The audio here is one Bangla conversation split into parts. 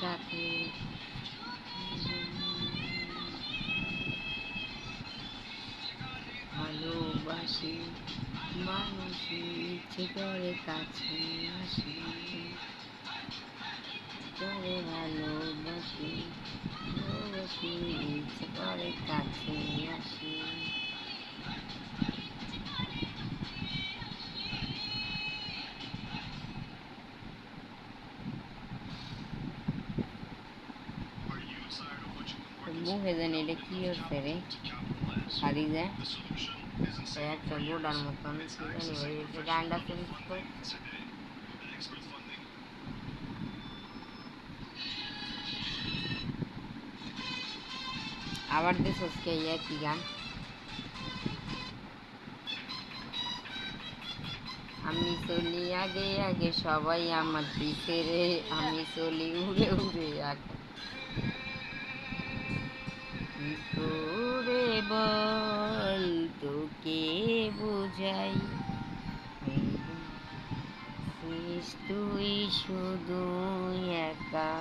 সাথে ভালোবাসি মানুষ ইচ্ছে করে কাছে আসি করে ভালোবাসি ভালোবাসি ইচ্ছে করে কাছে আসি। মুখে জানি এটা কি হচ্ছে রে, খালি যায় একটা গোডার মতন কি জানি গানটা চেঞ্জ করে আবার দিছস কে একই গান। আমি চলি আগে আগে সবাই আমার পিছে রে, আমি চলি উড়ে উড়ে আগে কি করে বল তোকে বুঝাই তুই শুধু একা।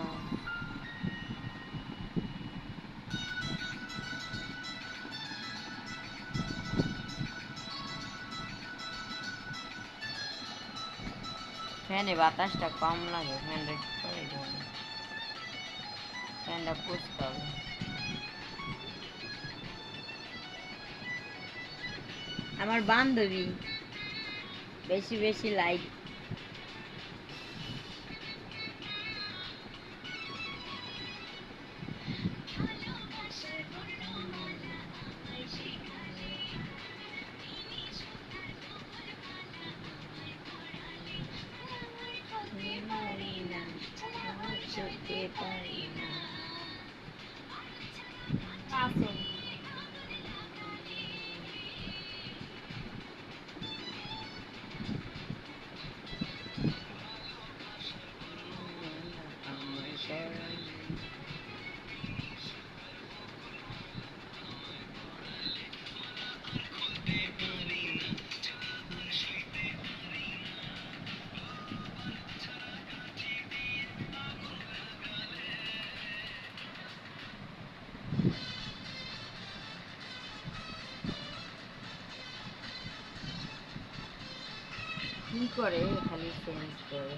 ফ্যানে বাতাসটা কম লাগে, ফ্যানটা ঠিক করে দেবে, ফ্যানটা পুষতে হবে। আমার বান্ধবী বেশি বেশি লাইক পারি না। কি করে খালি চেঞ্জ করে